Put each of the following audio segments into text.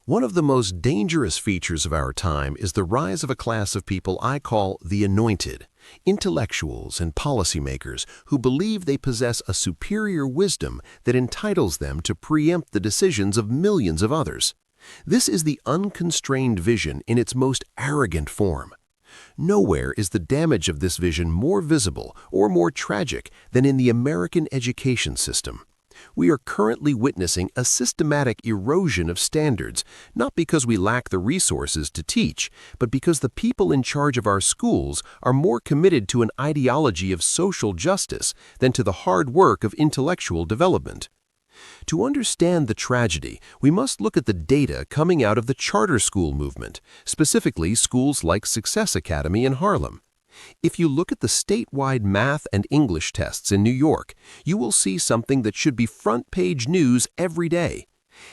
One of the most dangerous features of our time is the rise of a class of people I call the Anointed, intellectuals and policymakers who believe they possess a superior wisdom that entitles them to preempt the decisions of millions of others. This is the unconstrained vision in its most arrogant form. Nowhere is the damage of this vision more visible or more tragic than in the American education system. We are currently witnessing a systematic erosion of standards, not because we lack the resources to teach, but because the people in charge of our schools are more committed to an ideology of social justice than to the hard work of intellectual development. To understand the tragedy, we must look at the data coming out of the charter school movement, specifically schools like Success Academy in Harlem. If you look at the statewide math and English tests in New York, you will see something that should be front-page news every day.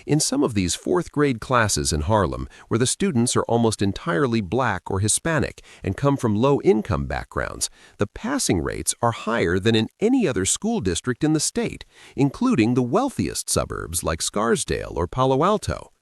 In some of these fourth-grade classes in Harlem, where the students are almost entirely black or Hispanic and come from low-income backgrounds, the passing rates are higher than in any other school district in the state, including the wealthiest suburbs like Scarsdale or Palo Alto.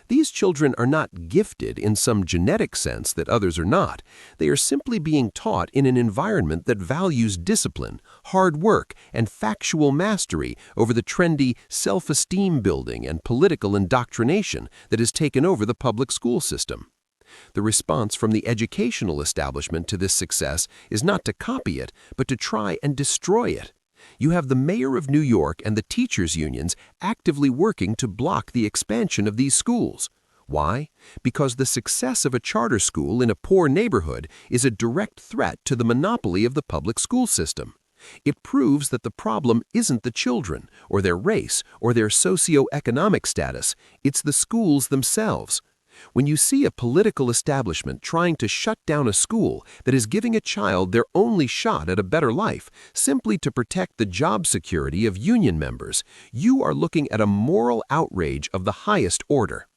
These children are not gifted in some genetic sense that others are not. They are simply being taught in an environment that values discipline, hard work, and factual mastery over the trendy self-esteem building and political indoctrination that has taken over the public school system. The response from the educational establishment to this success is not to copy it, but to try and destroy it. You have the mayor of New York and the teachers' unions actively working to block the expansion of these schools. Why? Because the success of a charter school in a poor neighborhood is a direct threat to the monopoly of the public school system. It proves that the problem isn't the children, or their race, or their socioeconomic status. It's the schools themselves. When you see a political establishment trying to shut down a school that is giving a child their only shot at a better life simply to protect the job security of union members, you are looking at a moral outrage of the highest order.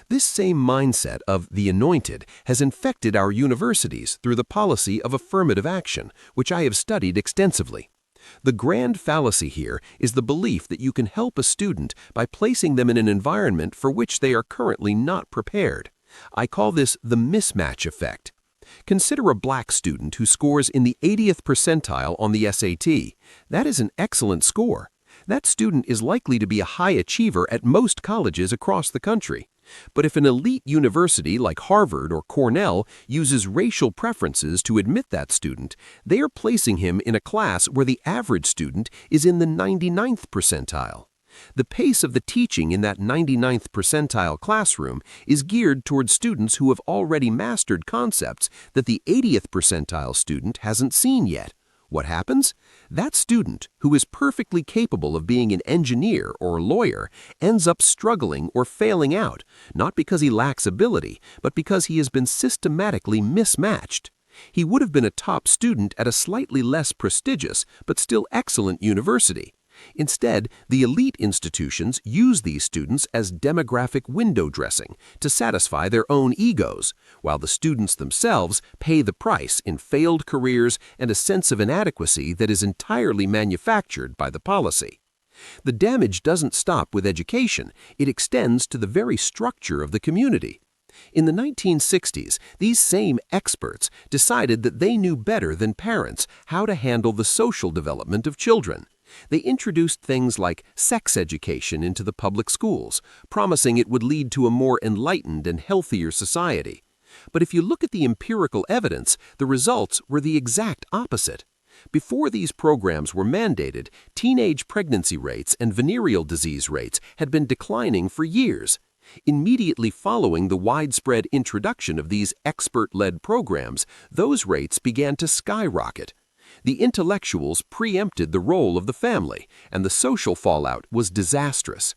This same mindset of the Anointed has infected our universities through the policy of affirmative action, which I have studied extensively. The grand fallacy here is the belief that you can help a student by placing them in an environment for which they are currently not prepared. I call this the mismatch effect. Consider a black student who scores in the 80th percentile on the SAT. That is an excellent score. That student is likely to be a high achiever at most colleges across the country. But if an elite university like Harvard or Cornell uses racial preferences to admit that student, they are placing him in a class where the average student is in the 99th percentile. The pace of the teaching in that 99th percentile classroom is geared towards students who have already mastered concepts that the 80th percentile student hasn't seen yet. What happens? That student, who is perfectly capable of being an engineer or a lawyer, ends up struggling or failing out, not because he lacks ability, but because he has been systematically mismatched. He would have been a top student at a slightly less prestigious, but still excellent university. Instead, the elite institutions use these students as demographic window dressing to satisfy their own egos, while the students themselves pay the price in failed careers and a sense of inadequacy that is entirely manufactured by the policy. The damage doesn't stop with education, it extends to the very structure of the community. In the 1960s, these same experts decided that they knew better than parents how to handle the social development of children. They introduced things like sex education into the public schools, promising it would lead to a more enlightened and healthier society. But if you look at the empirical evidence, the results were the exact opposite. Before these programs were mandated, teenage pregnancy rates and venereal disease rates had been declining for years. Immediately following the widespread introduction of these expert-led programs, those rates began to skyrocket. The intellectuals preempted the role of the family, and the social fallout was disastrous.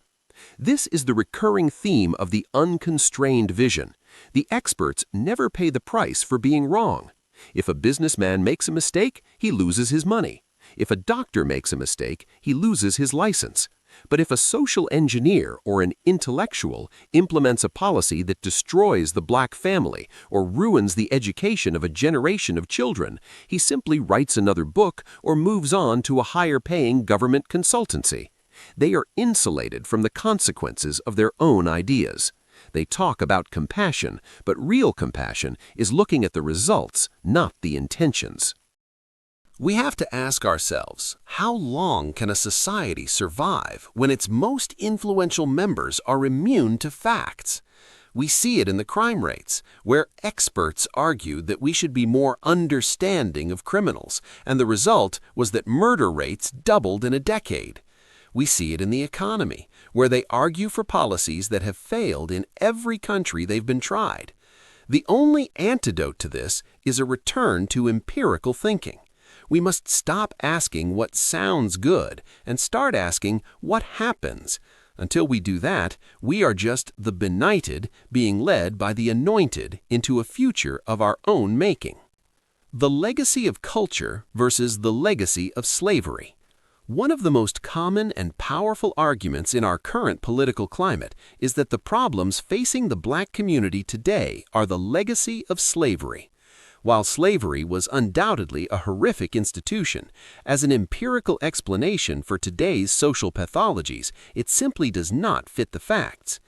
This is the recurring theme of the unconstrained vision. The experts never pay the price for being wrong. If a businessman makes a mistake, he loses his money. If a doctor makes a mistake, he loses his license. But if a social engineer or an intellectual implements a policy that destroys the black family or ruins the education of a generation of children, he simply writes another book or moves on to a higher-paying government consultancy. They are insulated from the consequences of their own ideas. They talk about compassion, but real compassion is looking at the results, not the intentions. We have to ask ourselves, how long can a society survive when its most influential members are immune to facts? We see it in the crime rates, where experts argued that we should be more understanding of criminals, and the result was that murder rates doubled in a decade. We see it in the economy, where they argue for policies that have failed in every country they've been tried. The only antidote to this is a return to empirical thinking. We must stop asking what sounds good and start asking what happens. Until we do that, we are just the benighted being led by the anointed into a future of our own making. The legacy of culture versus the legacy of slavery. One of the most common and powerful arguments in our current political climate is that the problems facing the Black community today are the legacy of slavery. While slavery was undoubtedly a horrific institution, as an empirical explanation for today's social pathologies, it simply does not fit the facts.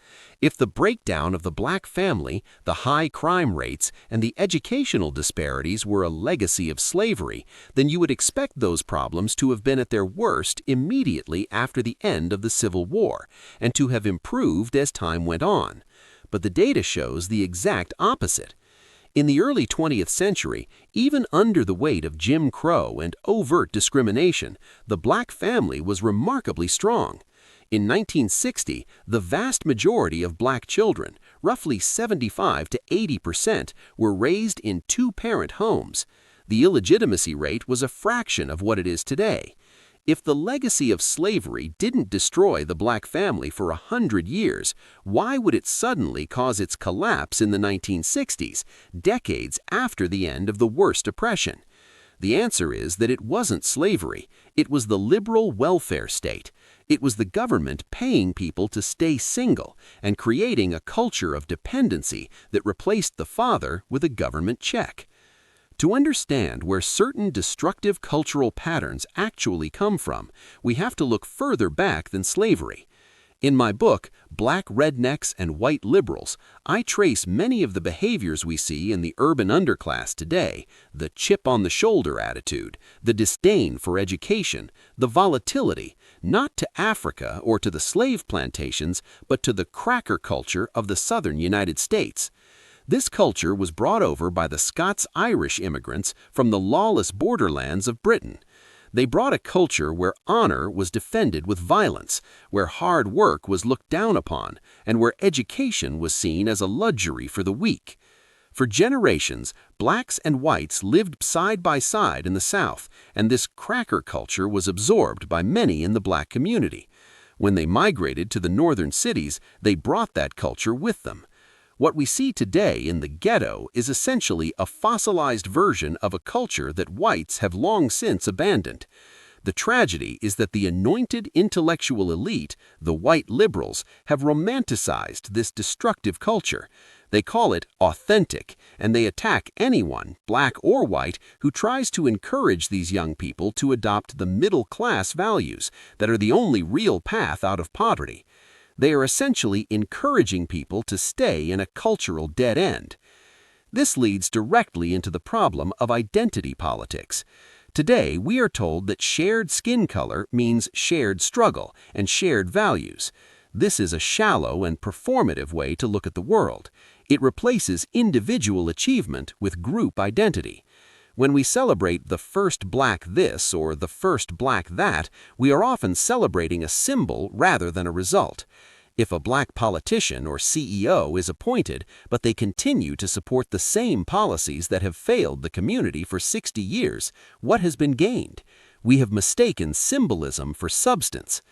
If the breakdown of the Black family, the high crime rates, and the educational disparities were a legacy of slavery, then you would expect those problems to have been at their worst immediately after the end of the Civil War, and to have improved as time went on. But the data shows the exact opposite. In the early 20th century, even under the weight of Jim Crow and overt discrimination, the Black family was remarkably strong. In 1960, the vast majority of Black children, roughly 75 to 80%, were raised in two-parent homes. The illegitimacy rate was a fraction of what it is today. If the legacy of slavery didn't destroy the Black family for 100 years, why would it suddenly cause its collapse in the 1960s, decades after the end of the worst oppression? The answer is that it wasn't slavery. It was the liberal welfare state. It was the government paying people to stay single and creating a culture of dependency that replaced the father with a government check. To understand where certain destructive cultural patterns actually come from, we have to look further back than slavery. In my book, Black Rednecks and White Liberals, I trace many of the behaviors we see in the urban underclass today: the chip-on-the-shoulder attitude, the disdain for education, the volatility, not to Africa or to the slave plantations, but to the cracker culture of the southern United States. This culture was brought over by the Scots-Irish immigrants from the lawless borderlands of Britain. They brought a culture where honor was defended with violence, where hard work was looked down upon, and where education was seen as a luxury for the weak. For generations, Blacks and whites lived side by side in the South, and this cracker culture was absorbed by many in the Black community. When they migrated to the northern cities, they brought that culture with them. What we see today in the ghetto is essentially a fossilized version of a culture that whites have long since abandoned. The tragedy is that the anointed intellectual elite, the white liberals, have romanticized this destructive culture. They call it authentic, and they attack anyone, Black or white, who tries to encourage these young people to adopt the middle-class values that are the only real path out of poverty. They are essentially encouraging people to stay in a cultural dead end. This leads directly into the problem of identity politics. Today, we are told that shared skin color means shared struggle and shared values. This is a shallow and performative way to look at the world. It replaces individual achievement with group identity. When we celebrate the first Black this or the first Black that, we are often celebrating a symbol rather than a result. If a Black politician or CEO is appointed, but they continue to support the same policies that have failed the community for 60 years, what has been gained? We have mistaken symbolism for substance.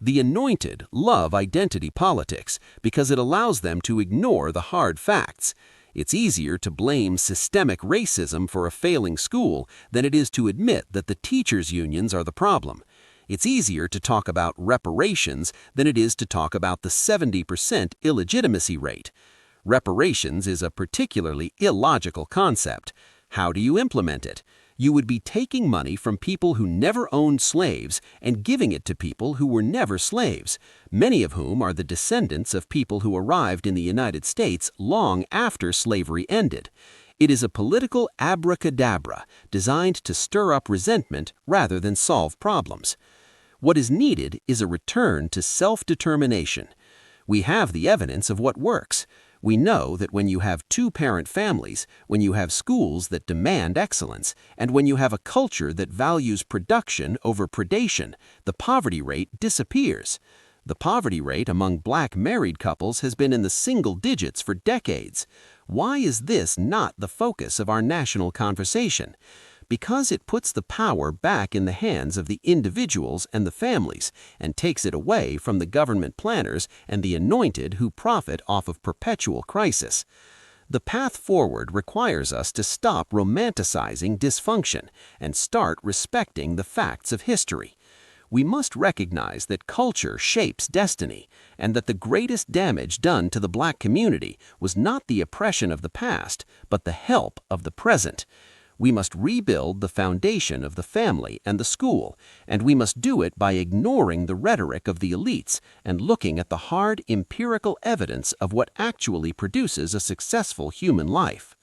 The anointed love identity politics because it allows them to ignore the hard facts. It's easier to blame systemic racism for a failing school than it is to admit that the teachers' unions are the problem. It's easier to talk about reparations than it is to talk about the 70% illegitimacy rate. Reparations is a particularly illogical concept. How do you implement it? You would be taking money from people who never owned slaves and giving it to people who were never slaves, many of whom are the descendants of people who arrived in the United States long after slavery ended. It is a political abracadabra designed to stir up resentment rather than solve problems. What is needed is a return to self-determination. We have the evidence of what works. We know that when you have two-parent families, when you have schools that demand excellence, and when you have a culture that values production over predation, the poverty rate disappears. The poverty rate among Black married couples has been in the single digits for decades. Why is this not the focus of our national conversation? Because it puts the power back in the hands of the individuals and the families and takes it away from the government planners and the anointed who profit off of perpetual crisis. The path forward requires us to stop romanticizing dysfunction and start respecting the facts of history. We must recognize that culture shapes destiny and that the greatest damage done to the Black community was not the oppression of the past, but the help of the present. We must rebuild the foundation of the family and the school, and we must do it by ignoring the rhetoric of the elites and looking at the hard empirical evidence of what actually produces a successful human life.